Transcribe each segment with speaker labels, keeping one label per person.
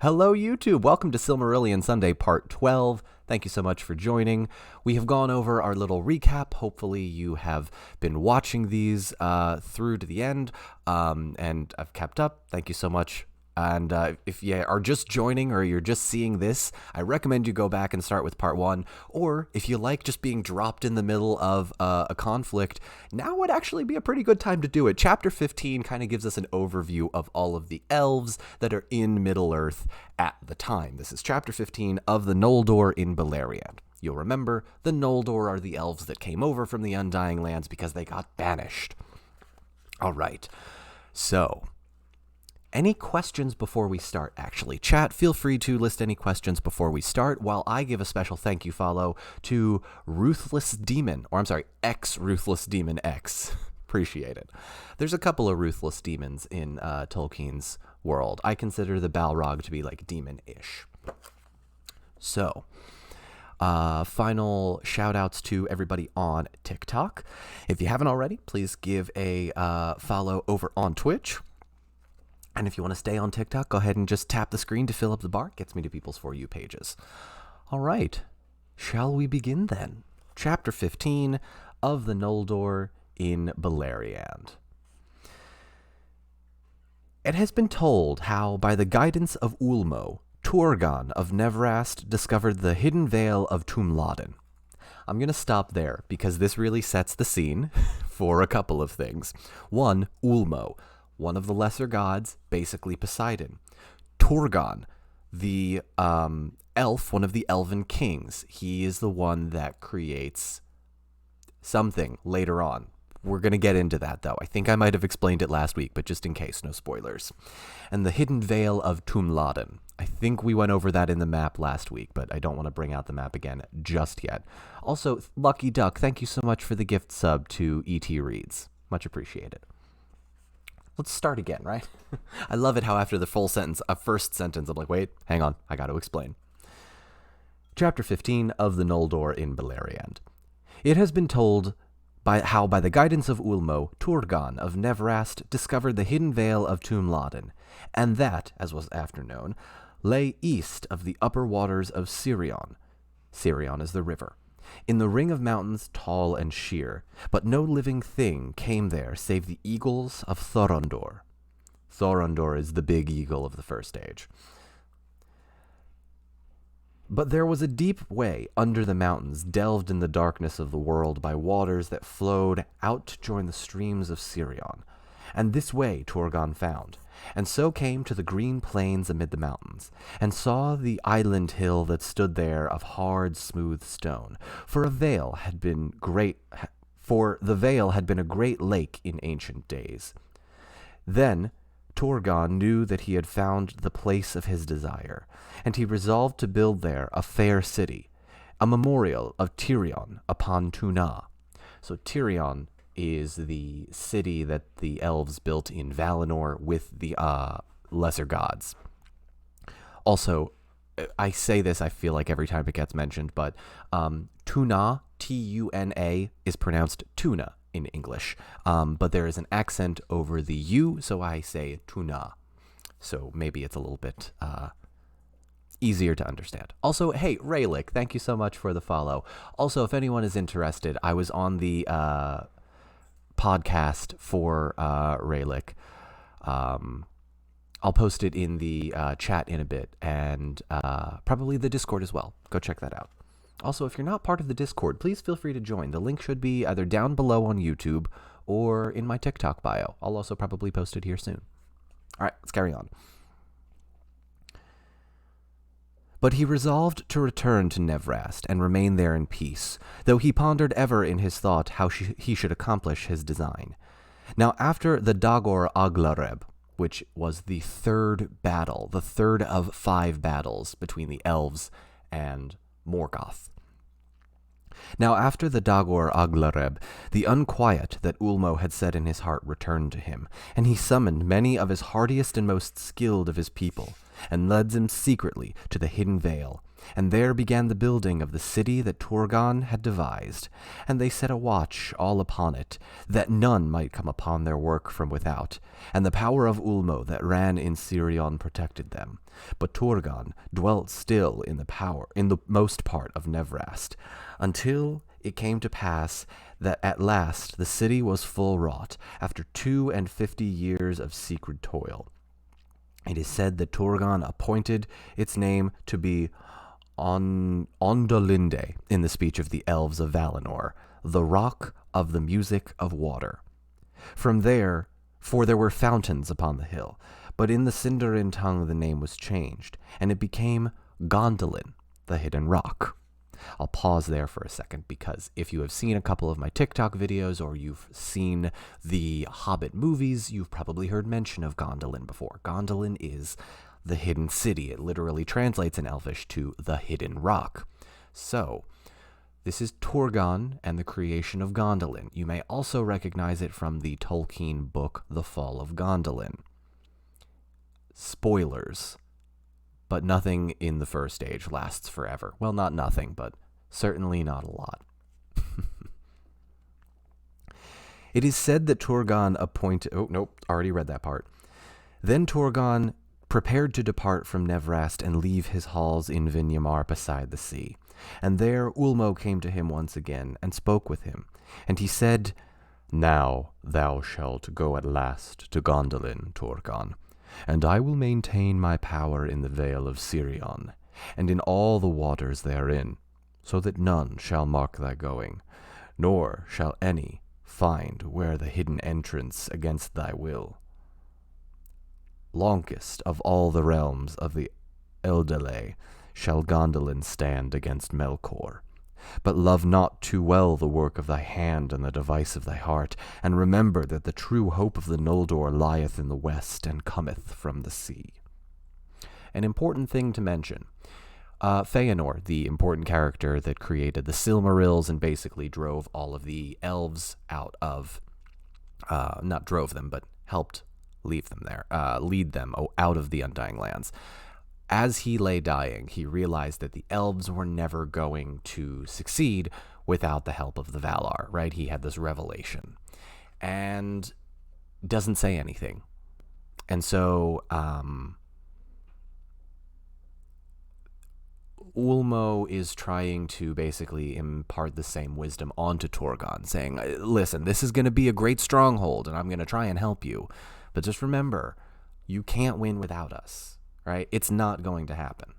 Speaker 1: Hello, YouTube. Welcome to Silmarillion Sunday Part 12. Thank you so much for joining. We have gone over our little recap. Hopefully you have been watching these through to the end and I've kept up. Thank you so much. And if you are just joining or you're just seeing this, I recommend you go back and start with part 1. Or if you like just being dropped in the middle of a conflict, now would actually be a pretty good time to do it. Chapter 15 kind of gives us an overview of all of the elves that are in Middle-earth at the time. This is Chapter 15 of the Noldor in Beleriand. You'll remember, the Noldor are the elves that came over from the Undying Lands because they got banished. All right, so any questions before we start, actually? Chat, feel free to list any questions before we start while I give a special thank you follow to Ruthless Demon, or I'm sorry, Ruthless Demon X. Appreciate it. There's a couple of Ruthless Demons in Tolkien's world. I consider the Balrog to be like demon-ish. So, final shout-outs to everybody on TikTok. If you haven't already, please give a follow over on Twitch. And if you want to stay on TikTok, go ahead and just tap the screen to fill up the bar. It gets me to people's For You pages. All right. Shall we begin then? Chapter 15 of the Noldor in Beleriand. It has been told how, by the guidance of Ulmo, Turgon of Nevrast discovered the hidden vale of Tombladin. I'm going to stop there because this really sets the scene for a couple of things. One, Ulmo, one of the lesser gods, basically Poseidon. Turgon, the elf, one of the elven kings. He is the one that creates something later on. We're going to get into that, though. I think I might have explained it last week, but just in case, no spoilers. And the hidden vale of Tombladin. I think we went over that in the map last week, but I don't want to bring out the map again just yet. Also, Lucky Duck, thank you so much for the gift sub to E.T. Reads. Much appreciated. Let's start again, right? I love it how after the full sentence, a first sentence, I'm like, wait, hang on, I got to explain. Chapter 15 of the Noldor in Beleriand. It has been told by the guidance of Ulmo, Turgon of Nevrast discovered the hidden vale of Tombladin, and that, as was after known, lay east of the upper waters of Sirion. Sirion is the river. In the ring of mountains tall and sheer, but no living thing came there save the eagles of Thorondor. Thorondor is the big eagle of the First Age. But there was a deep way under the mountains, delved in the darkness of the world by waters that flowed out to join the streams of Sirion. And this way Turgon found, and so came to the green plains amid the mountains, and saw the island hill that stood there of hard, smooth stone. For the vale had been a great lake in ancient days. Then Turgon knew that he had found the place of his desire, and he resolved to build there a fair city, a memorial of Tirion upon Tuna. So Tirion is the city that the elves built in Valinor with the lesser gods. Also, I say this, I feel like every time it gets mentioned, but Tuna, T-U-N-A, is pronounced tuna in English, but there is an accent over the U, so I say Tuna. So maybe it's a little bit easier to understand. Also, hey, Raylick, thank you so much for the follow. Also, if anyone is interested, I was on the podcast for Raylick. I'll post it in the chat in a bit, and probably the Discord as well. Go check that out. Also, if you're not part of the Discord, please feel free to join. The link should be either down below on YouTube or in my TikTok bio. I'll also probably post it here soon. All right, let's carry on. But he resolved to return to Nevrast and remain there in peace, though he pondered ever in his thought how he should accomplish his design. Now after the Dagor Aglareb, which was the third battle, the third of 5 battles between the elves and Morgoth. Now after the Dagor Aglareb, the unquiet that Ulmo had set in his heart returned to him, and he summoned many of his hardiest and most skilled of his people, and led them secretly to the hidden vale. And there began the building of the city that Turgon had devised, and they set a watch all upon it, that none might come upon their work from without, and the power of Ulmo that ran in Sirion protected them. But Turgon dwelt still in the most part of Nevrast, until it came to pass that at last the city was full wrought, after 52 years of secret toil. It is said that Turgon appointed its name to be Ondolinde in the speech of the elves of Valinor, the rock of the music of water. For there were fountains upon the hill, but in the Sindarin tongue the name was changed, and it became Gondolin, the hidden rock. I'll pause there for a second, because if you have seen a couple of my TikTok videos or you've seen the Hobbit movies, you've probably heard mention of Gondolin before. Gondolin is the hidden city. It literally translates in Elvish to the hidden rock. So, this is Turgon and the creation of Gondolin. You may also recognize it from the Tolkien book, The Fall of Gondolin. Spoilers, but nothing in the First Age lasts forever. Well, not nothing, but certainly not a lot. It is said that Turgon appointed... Oh, nope, already read that part. Then Turgon prepared to depart from Nevrast and leave his halls in Vinyamar beside the sea. And there Ulmo came to him once again, and spoke with him. And he said, "Now thou shalt go at last to Gondolin, Turgon, and I will maintain my power in the vale of Sirion, and in all the waters therein, so that none shall mark thy going, nor shall any find where the hidden entrance against thy will. Longest of all the realms of the Eldale shall Gondolin stand against Melkor. But love not too well the work of thy hand and the device of thy heart, and remember that the true hope of the Noldor lieth in the west and cometh from the sea." An important thing to mention. Feyenoord, the important character that created the Silmarils and basically drove all of the elves out of, not drove them, but helped lead them out of the Undying Lands. As he lay dying, he realized that the elves were never going to succeed without the help of the Valar, right? He had this revelation and doesn't say anything. And so Ulmo is trying to basically impart the same wisdom onto Turgon, saying, "Listen, this is going to be a great stronghold, and I'm going to try and help you. But just remember, you can't win without us, right? It's not going to happen."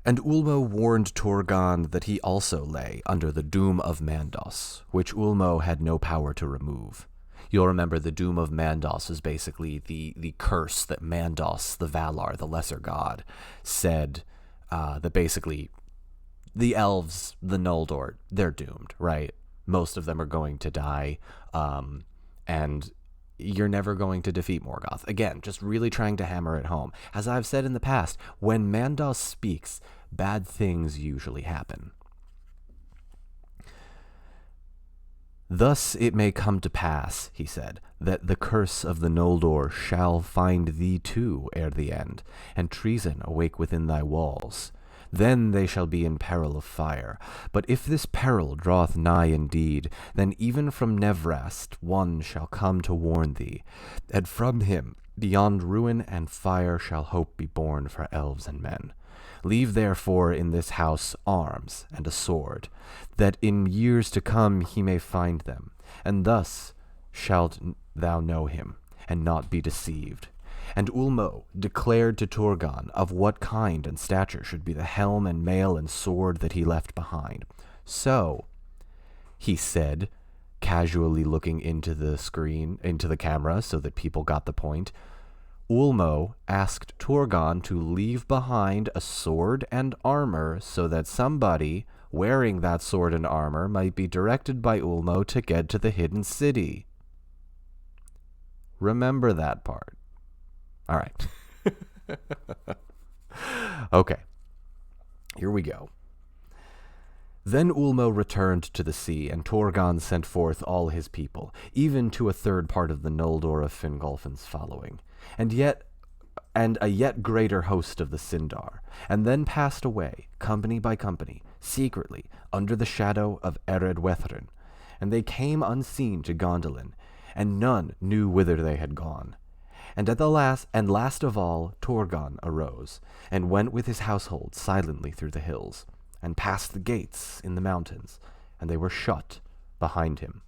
Speaker 1: And Ulmo warned Turgon that he also lay under the Doom of Mandos, which Ulmo had no power to remove. You'll remember the Doom of Mandos is basically the curse that Mandos, the Valar, the lesser god, said that basically the elves, the Noldor, they're doomed, right? Most of them are going to die, and you're never going to defeat Morgoth. Again, just really trying to hammer it home. As I've said in the past, when Mandos speaks, bad things usually happen. "Thus it may come to pass," he said, "that the curse of the Noldor shall find thee too ere the end, and treason awake within thy walls. Then they shall be in peril of fire. But if this peril draweth nigh indeed, then even from Nevrast one shall come to warn thee, and from him beyond ruin and fire shall hope be born for elves and men. Leave therefore in this house arms and a sword, that in years to come he may find them, and thus shalt thou know him, and not be deceived." And Ulmo declared to Turgon of what kind and stature should be the helm and mail and sword that he left behind. "So," he said, casually looking into the camera so that people got the point, Ulmo asked Turgon to leave behind a sword and armor so that somebody wearing that sword and armor might be directed by Ulmo to get to the hidden city. Remember that part. All right. Okay. Here we go. Then Ulmo returned to the sea, and Turgon sent forth all his people, even to a third part of the Noldor of Fingolfin's following. And yet and a yet greater host of the Sindar, and then passed away, company by company, secretly, under the shadow of Ered Wethrin. And they came unseen to Gondolin, and none knew whither they had gone. And at the last of all, Torgon arose, and went with his household silently through the hills, and past the gates in the mountains, and they were shut behind him.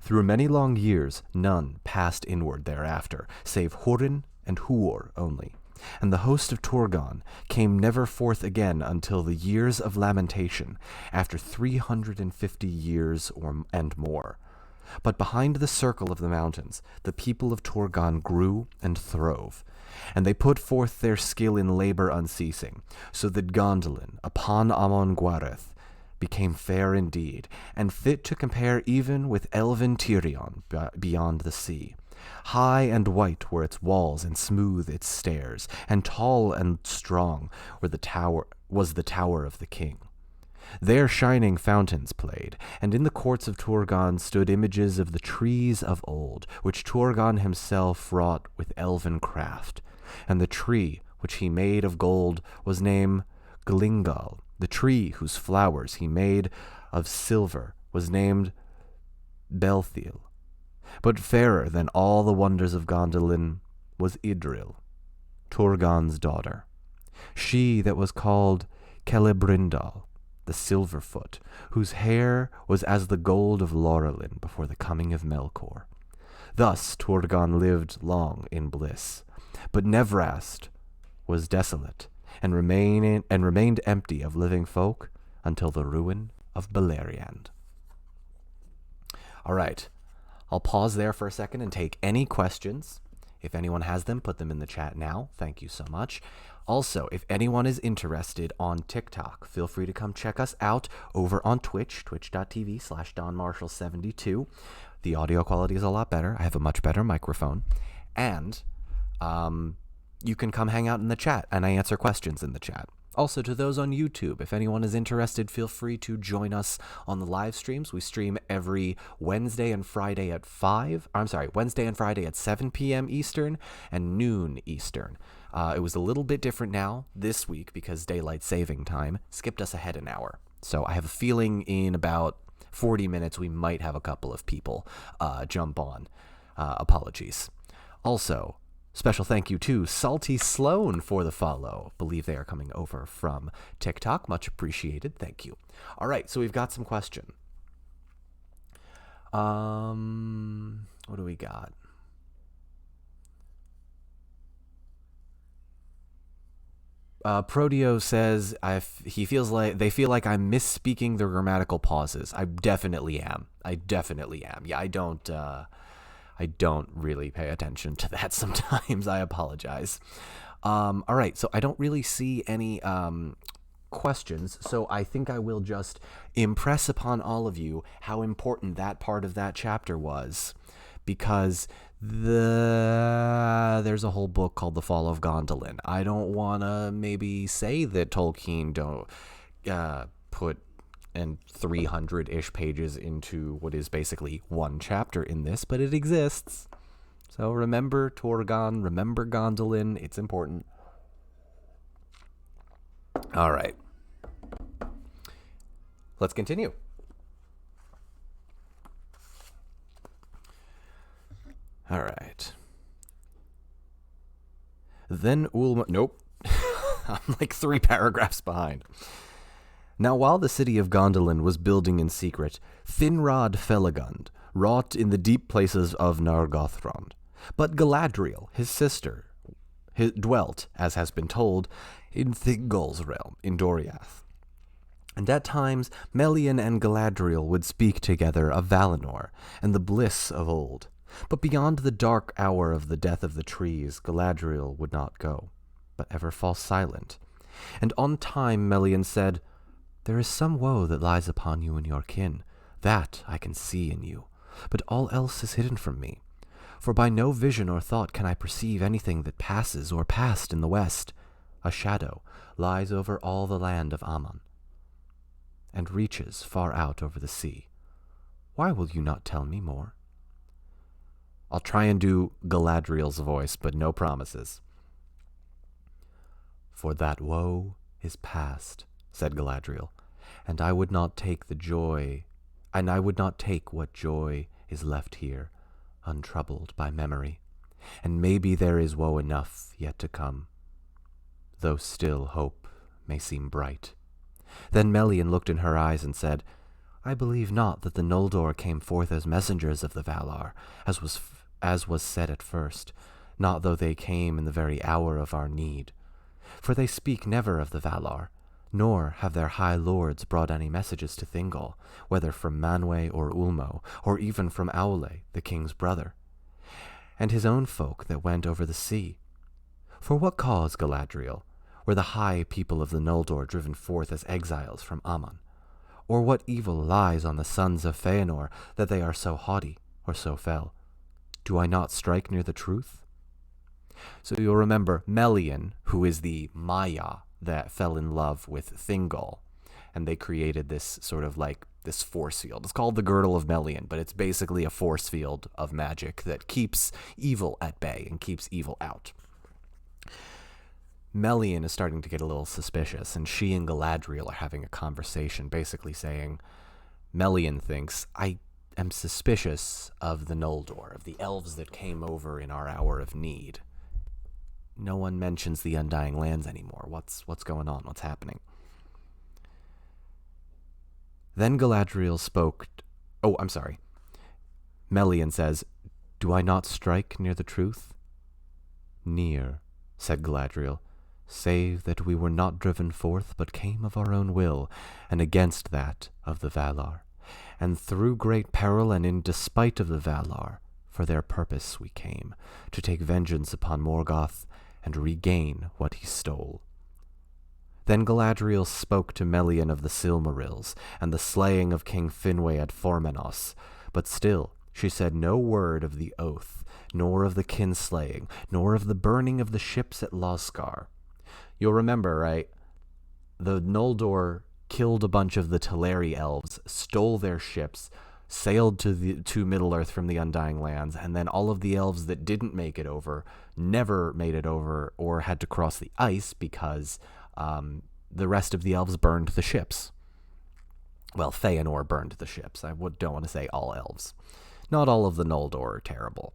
Speaker 1: Through many long years none passed inward thereafter, save Hurin and Huor only. And the host of Torgon came never forth again until the years of lamentation, after 350 years and more. But behind the circle of the mountains, the people of Torgon grew and throve, and they put forth their skill in labor unceasing, so that Gondolin, upon Amon Gwareth, became fair indeed, and fit to compare even with elven Tirion beyond the sea. High and white were its walls, and smooth its stairs, and tall and strong was the tower of the king. There shining fountains played, and in the courts of Torgon stood images of the trees of old, which Torgon himself wrought with elven craft. And the tree which he made of gold was named Glingal. The tree whose flowers he made of silver was named Belthiel. But fairer than all the wonders of Gondolin was Idril, Torgon's daughter, she that was called Celebrindal, the Silverfoot, whose hair was as the gold of Laurelin before the coming of Melkor. Thus Torgon lived long in bliss, but Nevrast was desolate, and remained empty of living folk until the ruin of Beleriand. All right, I'll pause there for a second and take any questions. If anyone has them, put them in the chat now. Thank you so much. Also, if anyone is interested on TikTok, feel free to come check us out over on Twitch, twitch.tv/DonMarshall72. The audio quality is a lot better. I have a much better microphone. And you can come hang out in the chat, and I answer questions in the chat. Also, to those on YouTube, if anyone is interested, feel free to join us on the live streams. We stream every Wednesday and Friday at 7 p.m. Eastern and noon Eastern. It was a little bit different now this week because daylight saving time skipped us ahead an hour. So I have a feeling in about 40 minutes we might have a couple of people jump on. Apologies. Also, special thank you to Salty Sloan for the follow. Believe they are coming over from TikTok. Much appreciated. Thank you. All right, so we've got some question. What do we got? Proteo says he feels like they feel like I'm misspeaking the grammatical pauses. I definitely am. Yeah, I don't really pay attention to that sometimes. I apologize. All right, so I don't really see any questions, so I think I will just impress upon all of you how important that part of that chapter was, because there's a whole book called The Fall of Gondolin. I don't want to maybe say that Tolkien don't put 300-ish pages into what is basically one chapter in this, but it exists. So remember Torgon, remember Gondolin, it's important. All right. Let's continue. All right. Then Ulma... Nope. I'm like 3 paragraphs behind. Now while the city of Gondolin was building in secret, Finrod Felagund wrought in the deep places of Nargothrond. But Galadriel, his sister, dwelt, as has been told, in Thingol's realm, in Doriath. And at times Melian and Galadriel would speak together of Valinor and the bliss of old. But beyond the dark hour of the death of the trees, Galadriel would not go, but ever fall silent. And on time Melian said, "There is some woe that lies upon you and your kin. That I can see in you, but all else is hidden from me. For by no vision or thought can I perceive anything that passes or passed in the west. A shadow lies over all the land of Aman, and reaches far out over the sea. Why will you not tell me more?" I'll try and do Galadriel's voice, but no promises. "For that woe is past," said Galadriel, "and I would not take what joy is left here, untroubled by memory. And maybe there is woe enough yet to come, though still hope may seem bright." Then Melian looked in her eyes and said, "I believe not that the Noldor came forth as messengers of the Valar, as was said at first, not though they came in the very hour of our need. For they speak never of the Valar, nor have their high lords brought any messages to Thingol, whether from Manwë or Ulmo, or even from Aule, the king's brother, and his own folk that went over the sea. For what cause, Galadriel, were the high people of the Noldor driven forth as exiles from Aman? Or what evil lies on the sons of Feyenoord that they are so haughty or so fell? Do I not strike near the truth?" So you'll remember Melian, who is the Maya that fell in love with Thingol, and they created this sort of like this force field. It's called the Girdle of Melian, but it's basically a force field of magic that keeps evil at bay and keeps evil out. Melian is starting to get a little suspicious, and she and Galadriel are having a conversation, basically saying, Melian thinks, "I am suspicious of the Noldor, of the elves that came over in our hour of need. No one mentions the Undying Lands anymore. What's going on? What's happening?" Then Galadriel spoke. Melian says, "Do I not strike near the truth?" "Near," said Galadriel, "save that we were not driven forth, but came of our own will, and against that of the Valar. And through great peril and in despite of the Valar, for their purpose we came, to take vengeance upon Morgoth and regain what he stole." Then Galadriel spoke to Melian of the Silmarils and the slaying of King Finwë at Formenos, but still she said no word of the oath, nor of the kinslaying, nor of the burning of the ships at Loscar. You'll remember, right? The Noldor killed a bunch of the Teleri elves, stole their ships, sailed to Middle-earth from the Undying Lands, and then all of the elves that didn't make it over never made it over or had to cross the ice because the rest of the elves burned the ships. Well, Feyenoord burned the ships. I don't want to say all elves. Not all of the Noldor are terrible.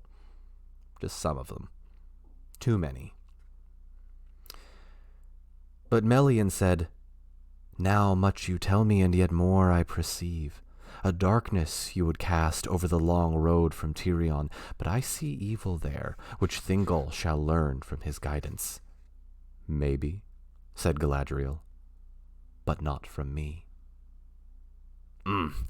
Speaker 1: Just some of them. Too many. But Melian said, "Now much you tell me, and yet more I perceive. A darkness you would cast over the long road from Tirion, but I see evil there, which Thingol shall learn from his guidance." "Maybe," said Galadriel, "but not from me."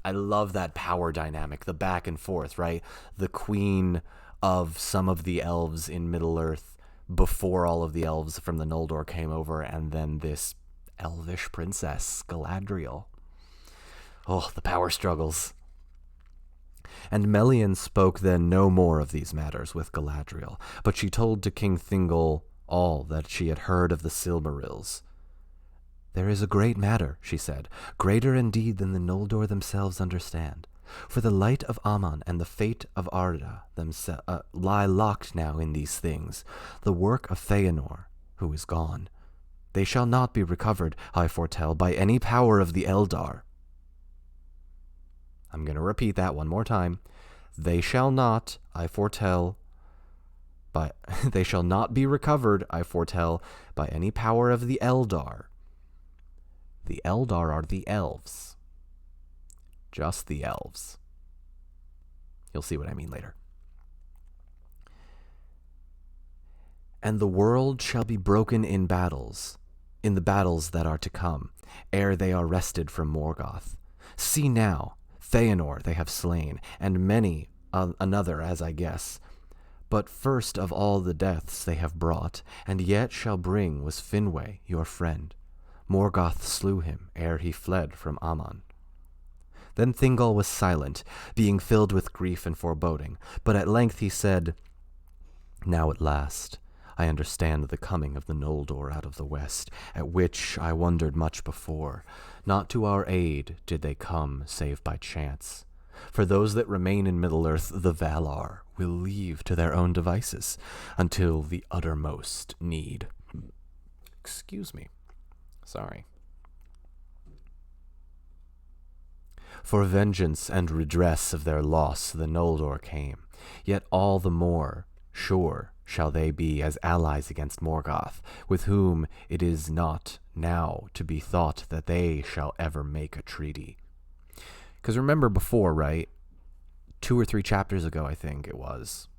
Speaker 1: I love that power dynamic, the back and forth, right? The queen of some of the elves in Middle-earth before all of the elves from the Noldor came over, and then this elvish princess, Galadriel. Oh, the power struggles. And Melian spoke then no more of these matters with Galadriel, but she told to King Thingol all that she had heard of the Silmarils. "There is a great matter," she said, "greater indeed than the Noldor themselves understand. For the light of Aman and the fate of Arda lie locked now in these things, the work of Feyenoord, who is gone. They shall not be recovered, I foretell, by any power of the Eldar." I'm going to repeat that one more time. They shall not, I foretell, they shall not be recovered, I foretell, by any power of the Eldar. The Eldar are the elves. Just the elves. You'll see what I mean later. "And the world shall be broken in the battles that are to come, ere they are wrested from Morgoth. See now, Feyenoord they have slain, and many another, as I guess. But first of all the deaths they have brought, and yet shall bring, was Finwë, your friend. Morgoth slew him ere he fled from Aman." Then Thingol was silent, being filled with grief and foreboding, but at length he said, "Now at last I understand the coming of the Noldor out of the west, at which I wondered much before. Not to our aid did they come, save by chance. For those that remain in Middle-earth, the Valar will leave to their own devices, until the uttermost need." Excuse me. Sorry. For vengeance and redress of their loss the Noldor came, yet all the more sure shall they be as allies against Morgoth, with whom it is not now to be thought that they shall ever make a treaty. Because remember before, right? 2 or 3 chapters ago, I think it was,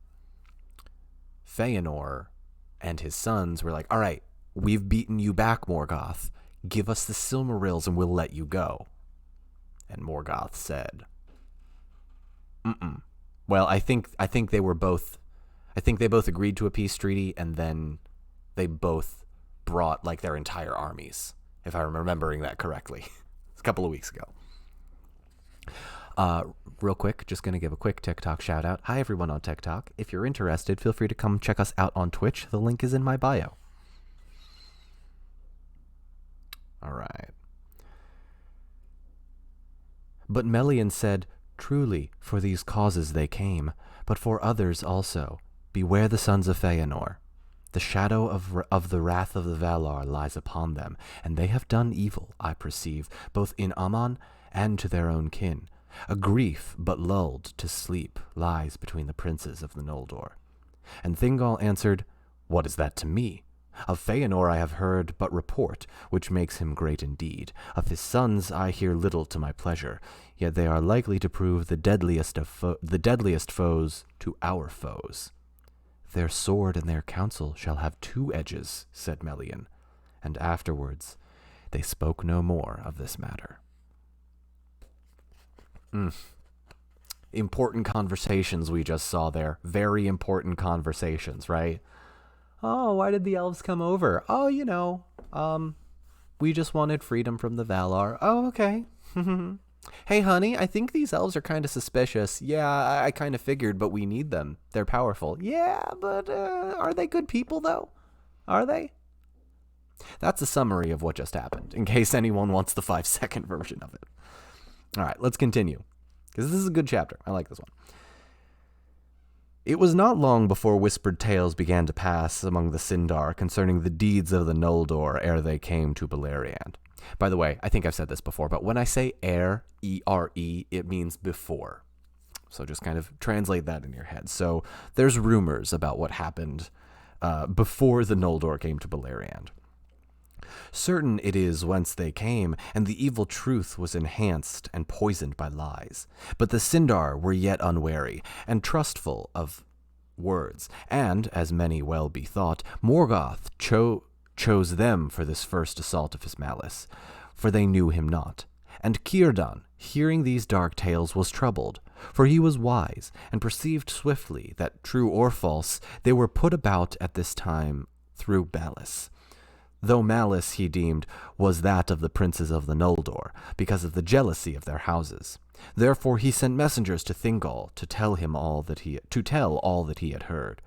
Speaker 1: Feyenoord and his sons were like, all right, we've beaten you back, Morgoth. Give us the Silmarils and we'll let you go. And Morgoth said, Well, I think they were both, I think they both agreed to a peace treaty, and then they both brought like their entire armies, if I'm remembering that correctly. It's a couple of weeks ago. Real quick, just going to give a quick TikTok shout out. Hi everyone on TikTok. If you're interested, feel free to come check us out on Twitch. The link is in my bio. All right. But Melian said, Truly, for these causes they came, but for others also. Beware the sons of Feyenoord. The shadow of the wrath of the Valar lies upon them, and they have done evil, I perceive, both in Aman and to their own kin. A grief, but lulled to sleep, lies between the princes of the Noldor. And Thingol answered, What is that to me? Of Feyenoord I have heard but report, which makes him great indeed. Of his sons I hear little to my pleasure, yet they are likely to prove the deadliest foes to our foes. Their sword and their counsel shall have 2 edges, said Melian, and afterwards they spoke no more of this matter. Important conversations we just saw there. Very important conversations, right? Oh, why did the elves come over? Oh, you know, we just wanted freedom from the Valar. Oh, okay. Hey, honey, I think these elves are kind of suspicious. Yeah, I kind of figured, but we need them. They're powerful. Yeah, but are they good people, though? Are they? That's a summary of what just happened, in case anyone wants the 5-second version of it. All right, let's continue, because this is a good chapter. I like this one. It was not long before whispered tales began to pass among the Sindar concerning the deeds of the Noldor ere they came to Beleriand. By the way, I think I've said this before, but when I say ere, E-R-E, it means before. So just kind of translate that in your head. So there's rumors about what happened before the Noldor came to Beleriand. Certain it is whence they came, and the evil truth was enhanced and poisoned by lies. But the Sindar were yet unwary, and trustful of words, and, as many well be thought, Morgoth chose them for this first assault of his malice, for they knew him not. And Círdan, hearing these dark tales, was troubled, for he was wise, and perceived swiftly that, true or false, they were put about at this time through malice. Though malice, he deemed, was that of the princes of the Noldor, because of the jealousy of their houses. Therefore he sent messengers to Thingol to tell all that he had heard.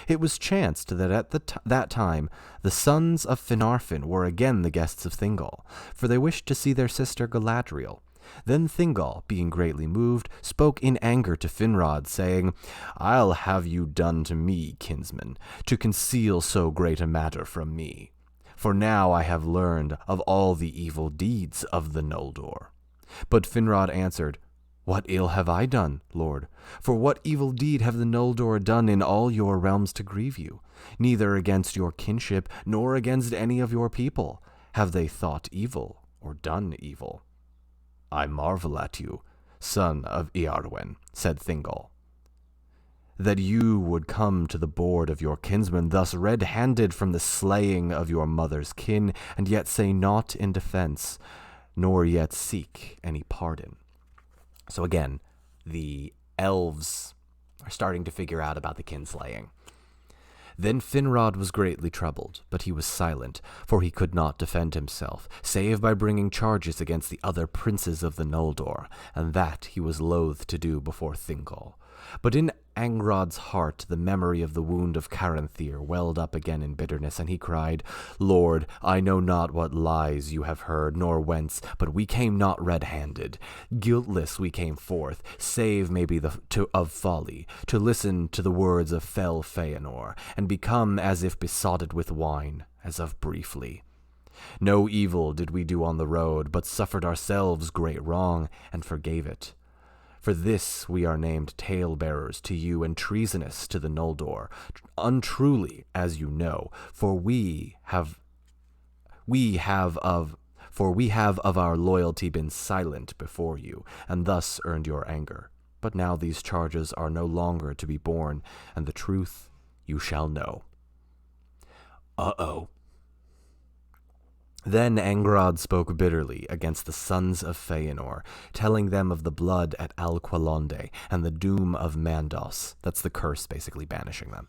Speaker 1: It was chanced that at that time the sons of Finarfin were again the guests of Thingol, for they wished to see their sister Galadriel. Then Thingol, being greatly moved, spoke in anger to Finrod, saying, I'll have you done to me, kinsman, to conceal so great a matter from me. For now I have learned of all the evil deeds of the Noldor. But Finrod answered, What ill have I done, Lord? For what evil deed have the Noldor done in all your realms to grieve you? Neither against your kinship, nor against any of your people, have they thought evil, or done evil. I marvel at you, son of Eärwen, said Thingol, that you would come to the board of your kinsmen thus red-handed from the slaying of your mother's kin, and yet say naught in defense, nor yet seek any pardon. So again, the elves are starting to figure out about the kinslaying. Then Finrod was greatly troubled, but he was silent, for he could not defend himself, save by bringing charges against the other princes of the Noldor, and that he was loath to do before Thingol. But in Angrod's heart the memory of the wound of Caranthir welled up again in bitterness, and he cried, Lord, I know not what lies you have heard, nor whence, but we came not red-handed. Guiltless we came forth, save maybe of folly, to listen to the words of fell Feyenoord, and become as if besotted with wine, as of briefly. No evil did we do on the road, but suffered ourselves great wrong, and forgave it. For this we are named tale-bearers to you and treasonous to the Noldor, untruly, as you know, for we have of our loyalty been silent before you, and thus earned your anger. But now these charges are no longer to be borne, and the truth you shall know. Uh-oh. Then Angrod spoke bitterly against the sons of Feyenoord, telling them of the blood at Alqualonde and the doom of Mandos, that's the curse basically banishing them,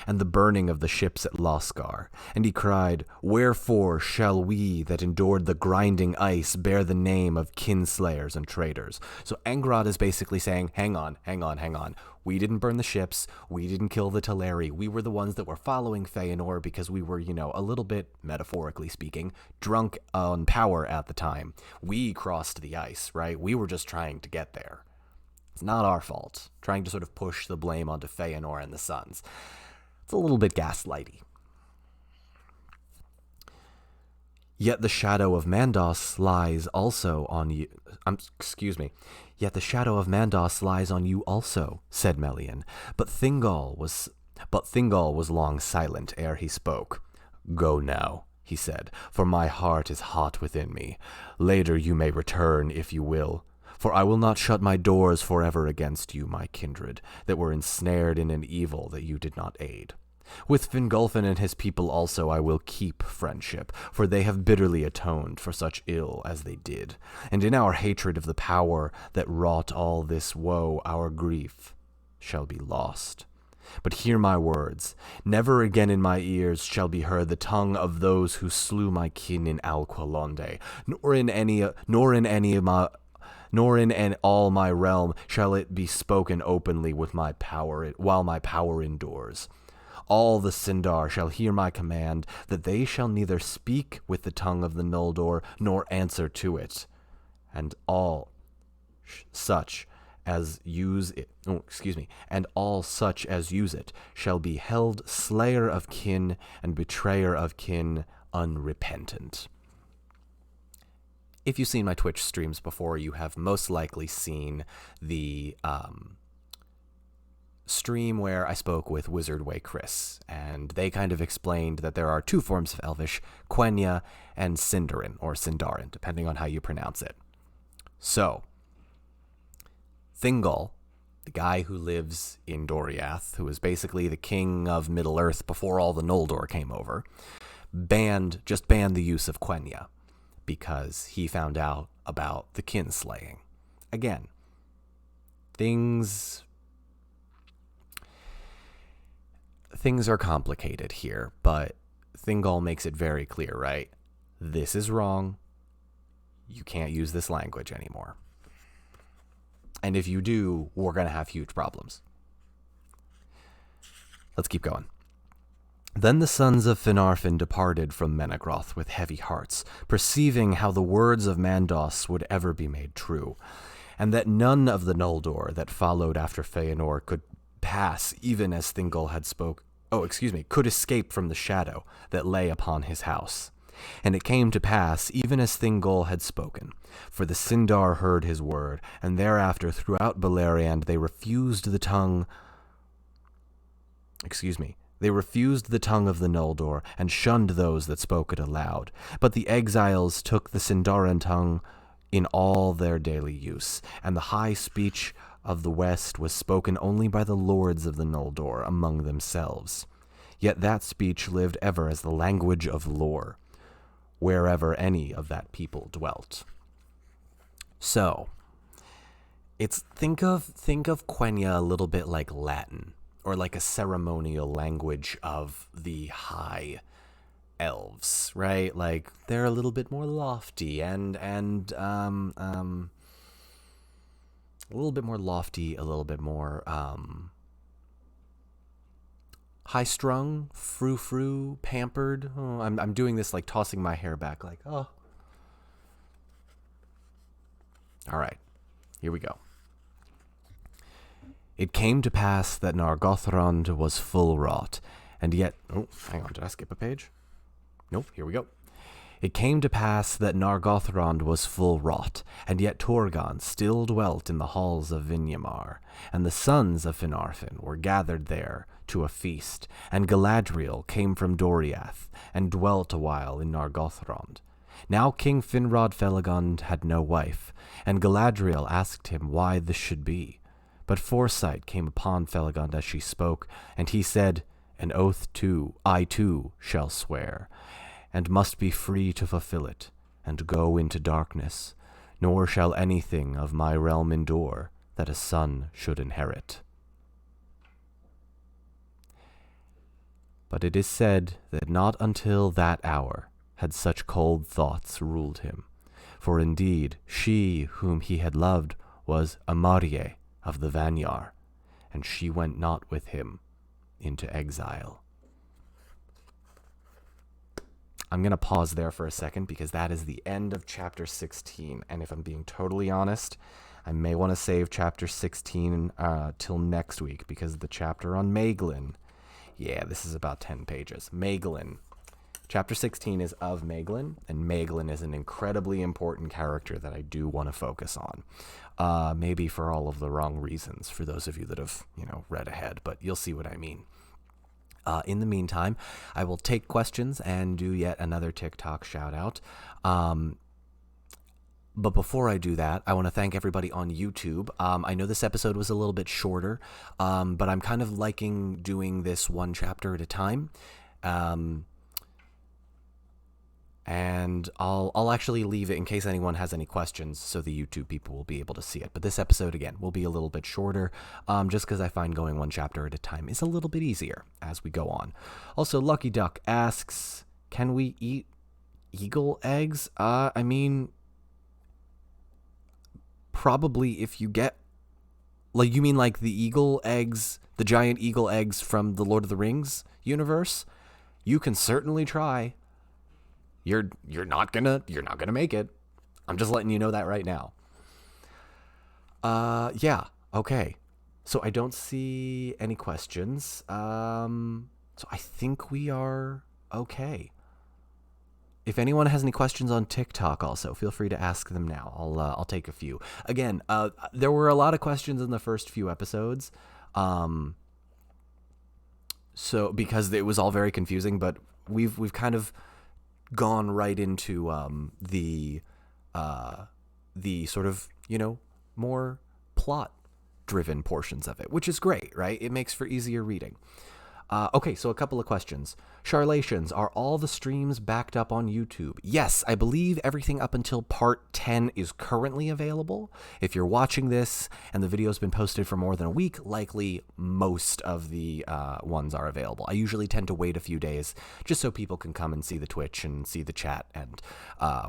Speaker 1: and the burning of the ships at Losgar. And he cried, "Wherefore shall we that endured the grinding ice bear the name of kinslayers and traitors?" So Angrod is basically saying, hang on. We didn't burn the ships. We didn't kill the Teleri. We were the ones that were following Feyenoord because we were, a little bit, metaphorically speaking, drunk on power at the time. We crossed the ice, right? We were just trying to get there. It's not our fault. Trying to sort of push the blame onto Feyenoord and the sons. It's a little bit gaslighty. Yet the shadow of Mandos lies also on you. Yet the shadow of Mandos lies on you also, said Melian. But Thingol was long silent ere he spoke. Go now, he said, for my heart is hot within me. Later you may return if you will. For I will not shut my doors forever against you, my kindred, that were ensnared in an evil that you did not aid. With Fingolfin and his people also I will keep friendship, for they have bitterly atoned for such ill as they did. And in our hatred of the power that wrought all this woe, our grief shall be lost. But hear my words. Never again in my ears shall be heard the tongue of those who slew my kin in Alqualonde, nor in all my realm shall it be spoken openly with my power, while my power endures. All the Sindar shall hear my command, that they shall neither speak with the tongue of the Noldor, nor answer to it. And all such as use it, shall be held slayer of kin and betrayer of kin unrepentant. If you've seen my Twitch streams before, you have most likely seen the stream where I spoke with Wizardway Chris, and they kind of explained that there are two forms of Elvish, Quenya and Sindarin, or Sindarin, depending on how you pronounce it. So, Thingol, the guy who lives in Doriath, who is basically the king of Middle-earth before all the Noldor came over, banned the use of Quenya, because he found out about the kinslaying. Again, things are complicated here, but Thingol makes it very clear, right? This is wrong. You can't use this language anymore. And if you do, we're going to have huge problems. Let's keep going. Then the sons of Finarfin departed from Menegroth with heavy hearts, perceiving how the words of Mandos would ever be made true, and that none of the Noldor that followed after Feyenoord could pass, even as Thingol had could escape from the shadow that lay upon his house. And it came to pass, even as Thingol had spoken, for the Sindar heard his word, and thereafter throughout Beleriand they refused the tongue of the Noldor, and shunned those that spoke it aloud. But the exiles took the Sindarin tongue in all their daily use, and the high speech of the West was spoken only by the lords of the Noldor among themselves. Yet that speech lived ever as the language of lore, wherever any of that people dwelt. So, think of Quenya a little bit like Latin, or like a ceremonial language of the high elves, right? Like, they're a little bit more lofty and a little bit more high-strung, frou-frou, pampered. Oh, I'm doing this like tossing my hair back, like, oh. All right, here we go. It came to pass that Nargothrond was full wrought, and yet... Oh, hang on, did I skip a page? Nope, here we go. It came to pass that Nargothrond was full wrought, and yet Torgon still dwelt in the halls of Vinyamar, and the sons of Finarfin were gathered there to a feast, and Galadriel came from Doriath, and dwelt a while in Nargothrond. Now King Finrod Felagund had no wife, and Galadriel asked him why this should be. But foresight came upon Felagund as she spoke, and he said, "An oath too, I too shall swear, and must be free to fulfill it, and go into darkness, nor shall anything of my realm endure that a son should inherit." But it is said that not until that hour had such cold thoughts ruled him, for indeed she whom he had loved was Amarie of the Vanyar, and she went not with him into exile. I'm going to pause there for a second because that is the end of chapter 16. And if I'm being totally honest, I may want to save chapter 16 till next week because the chapter on Maeglin, yeah, this is about 10 pages. Maeglin. Chapter 16 is of Maeglin, and Maeglin is an incredibly important character that I do want to focus on. Maybe for all of the wrong reasons for those of you that have, read ahead, but you'll see what I mean. In the meantime, I will take questions and do yet another TikTok shout out. But before I do that, I want to thank everybody on YouTube. I know this episode was a little bit shorter, but I'm kind of liking doing this one chapter at a time. And I'll actually leave it in case anyone has any questions so the YouTube people will be able to see it. But this episode, again, will be a little bit shorter, just because I find going one chapter at a time is a little bit easier as we go on. Also, Lucky Duck asks, can we eat eagle eggs? I mean, probably if you get, like, you mean like the eagle eggs, the giant eagle eggs from the Lord of the Rings universe? You can certainly try. You're not gonna make it. I'm just letting you know that right now. Yeah, okay. So I don't see any questions. So I think we are okay. If anyone has any questions on TikTok also, feel free to ask them now. I'll take a few. Again, there were a lot of questions in the first few episodes. So because it was all very confusing, but we've kind of gone right into the sort of, more plot-driven portions of it, which is great, right? It makes for easier reading. Okay, so a couple of questions. Charlations, are all the streams backed up on YouTube? Yes, I believe everything up until part 10 is currently available. If you're watching this and the video's been posted for more than a week, likely most of the ones are available. I usually tend to wait a few days just so people can come and see the Twitch and see the chat, and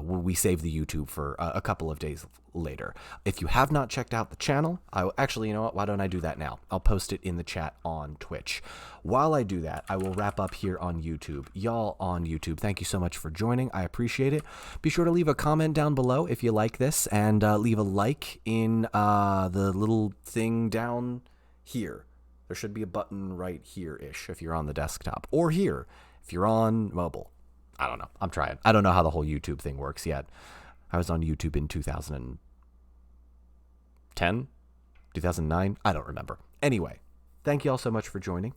Speaker 1: we save the YouTube for a couple of days later. If you have not checked out the channel, actually, you know what? Why don't I do that now? I'll post it in the chat on Twitch. While I do that, I will wrap up here on YouTube. Y'all on YouTube, thank you so much for joining. I appreciate it. Be sure to leave a comment down below if you like this, and leave a like in the little thing down here. There should be a button right here-ish if you're on the desktop, or here if you're on mobile. I don't know. I'm trying. I don't know how the whole YouTube thing works yet. I was on YouTube in 2010, 2009. I don't remember. Anyway, thank you all so much for joining,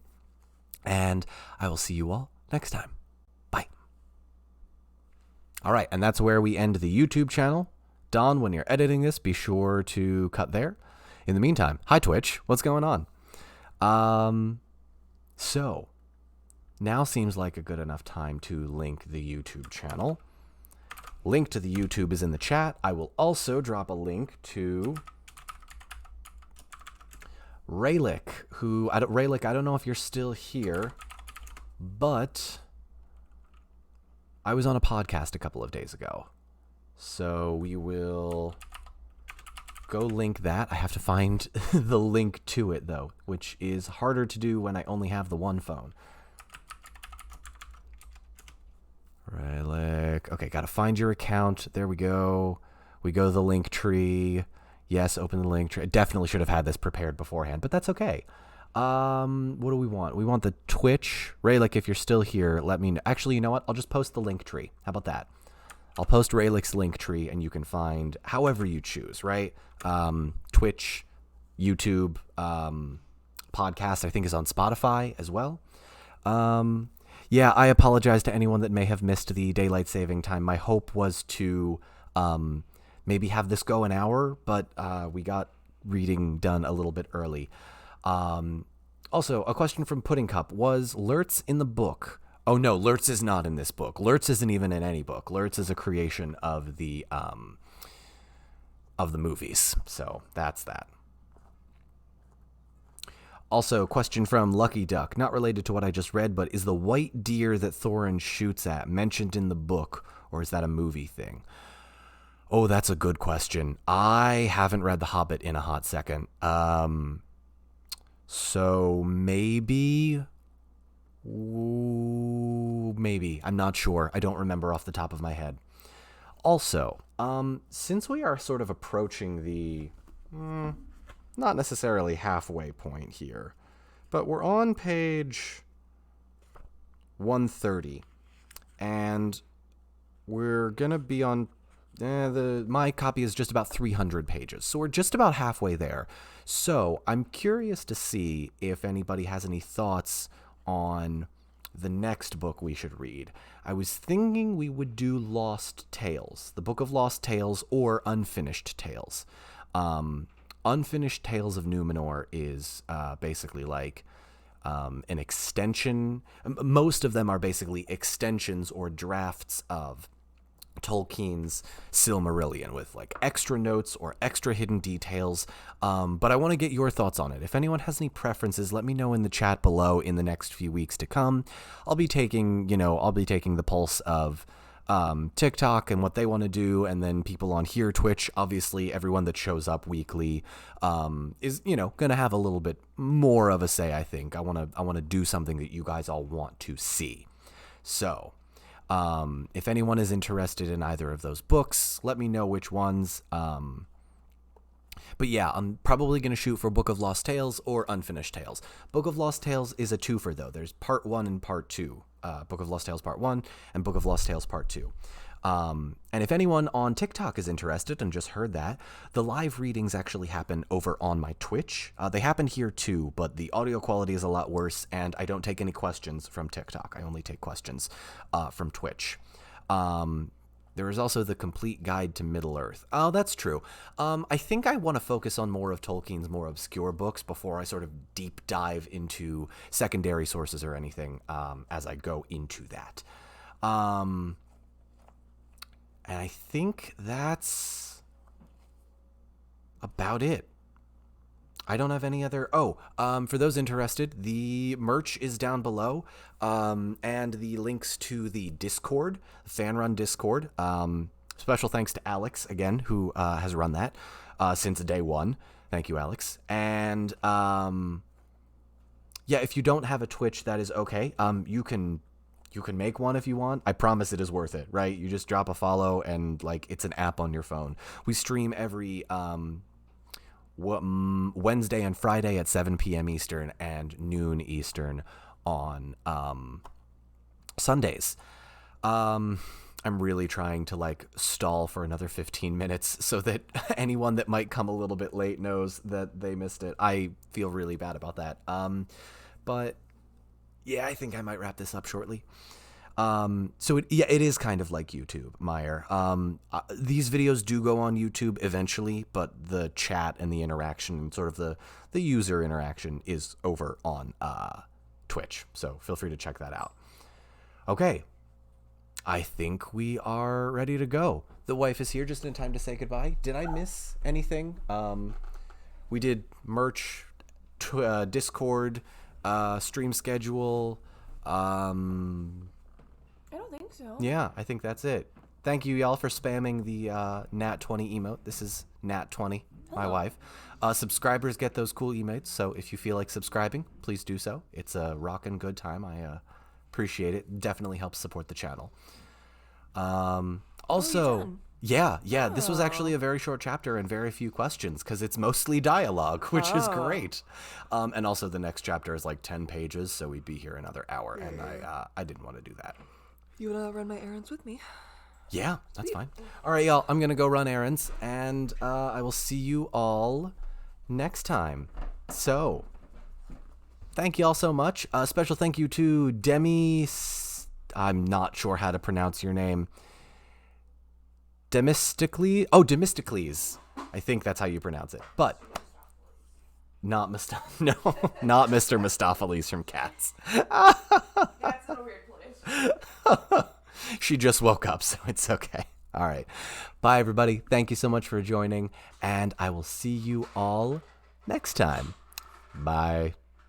Speaker 1: and I will see you all next time. Bye. All right, and that's where we end the YouTube channel. Don, when you're editing this, be sure to cut there. In the meantime, hi Twitch, what's going on? So now seems like a good enough time to link the YouTube channel. Link to the YouTube is in the chat. I will also drop a link to Raylick, Raylick, I don't know if you're still here, but I was on a podcast a couple of days ago. So we will go link that. I have to find the link to it, though, which is harder to do when I only have the one phone. Relic. Okay, gotta find your account. There we go. We go to the link tree. Yes, open the link tree. I definitely should have had this prepared beforehand, but that's okay. What do we want? We want the Twitch. Relic, if you're still here, let me know. Actually, you know what? I'll just post the link tree. How about that? I'll post Raylick's link tree, and you can find however you choose, right? Twitch, YouTube, podcast, I think, is on Spotify as well. Yeah, I apologize to anyone that may have missed the daylight saving time. My hope was to maybe have this go an hour, but we got reading done a little bit early. Also, a question from Pudding Cup. Was Lurtz in the book? Oh no, Lurtz is not in this book. Lurtz isn't even in any book. Lurtz is a creation of the movies. So that's that. Also, question from Lucky Duck, not related to what I just read, but is the white deer that Thorin shoots at mentioned in the book, or is that a movie thing? Oh, that's a good question. I haven't read The Hobbit in a hot second. So maybe. Ooh, maybe. I'm not sure. I don't remember off the top of my head. Also, since we are sort of approaching the not necessarily halfway point here, but we're on page 130, and we're gonna be on my copy is just about 300 pages, so we're just about halfway there. So I'm curious to see if anybody has any thoughts on the next book we should read. I was thinking we would do Lost Tales, the Book of Lost Tales, or Unfinished Tales. Unfinished Tales of Numenor is basically like an extension. Most of them are basically extensions or drafts of Tolkien's Silmarillion with like extra notes or extra hidden details. But I want to get your thoughts on it. If anyone has any preferences, let me know in the chat below in the next few weeks to come. I'll be taking the pulse of TikTok and what they want to do, and then people on here, Twitch, obviously everyone that shows up weekly is gonna have a little bit more of a say. I think I want to do something that you guys all want to see. So if anyone is interested in either of those books, let me know which ones. But yeah, I'm probably going to shoot for Book of Lost Tales or Unfinished Tales. Book of Lost Tales is a twofer, though. There's part 1 and part 2. Book of Lost Tales part 1 and Book of Lost Tales part 2. And if anyone on TikTok is interested and just heard that, the live readings actually happen over on my Twitch. They happen here too, but the audio quality is a lot worse, and I don't take any questions from TikTok. I only take questions from Twitch. There is also the Complete Guide to Middle-earth. Oh, that's true. I think I want to focus on more of Tolkien's more obscure books before I sort of deep dive into secondary sources or anything as I go into that. And I think that's about it. I don't have any other... for those interested, the merch is down below, and the links to the Discord, fan-run Discord. Special thanks to Alex, again, who has run that since day one. Thank you, Alex. And, yeah, if you don't have a Twitch, that is okay. You can make one if you want. I promise it is worth it, right? You just drop a follow, and, like, it's an app on your phone. We stream every... Wednesday and Friday at 7 p.m. Eastern and noon Eastern on Sundays. I'm really trying to like stall for another 15 minutes so that anyone that might come a little bit late knows that they missed it. I feel really bad about that. But yeah, I think I might wrap this up shortly. So it is kind of like YouTube, Meyer. These videos do go on YouTube eventually, but the chat and the interaction and sort of the user interaction is over on, Twitch. So feel free to check that out. Okay. I think we are ready to go. The wife is here just in time to say goodbye. Did I miss anything? We did merch, Discord, stream schedule,
Speaker 2: I don't think so.
Speaker 1: Yeah, I think that's it. Thank you, y'all, for spamming the Nat20 emote. This is Nat20, my wife. Subscribers get those cool emotes, so if you feel like subscribing, please do so. It's a rockin' good time. I appreciate it. Definitely helps support the channel. Also, yeah, this was actually a very short chapter and very few questions because it's mostly dialogue, which is great. And also the next chapter is like 10 pages, so we'd be here another hour, and I didn't want to do that.
Speaker 2: You wanna run my errands with me?
Speaker 1: Yeah, that's fine. All right, y'all. I'm gonna go run errands, and I will see you all next time. So, thank you all so much. Special thank you to Demi. I'm not sure how to pronounce your name. Demistocles. Oh, Demistocles. I think that's how you pronounce it. But not no, not Mr. Mistopheles from Cats.
Speaker 2: That's in a weird place.
Speaker 1: She just woke up, so it's okay. All right. Bye, everybody. Thank you so much for joining, and I will see you all next time. Bye.